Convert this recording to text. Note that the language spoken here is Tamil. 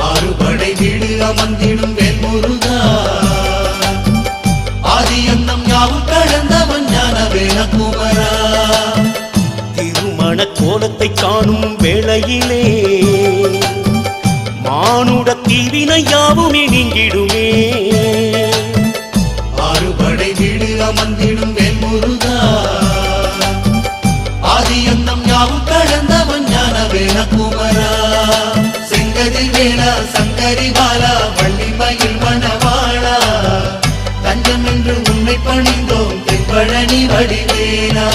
ஆறுபடை வீடு அமர்ந்திடும் வேல்முருகா ஆதியந்தம் யாவும் கடந்தவன் ஞான வேலகுமரா திருமண கோலத்தை காணும் வேளையிலே மானுட தீவினை யாவுமே நீங்கிடுமே. ஆறுபடை வீடு அமர்ந்திடும் வேல்முருகா ஆதியந்தம் யாவும் கடந்தவன் ஞான வேலகுமரா செங்கதில் வேலா சங்கரி பாலா வள்ளிமயில் மணவாளா தஞ்சம் என்று உன்னை பணிந்தோம் தென்பழனி வடிவேலா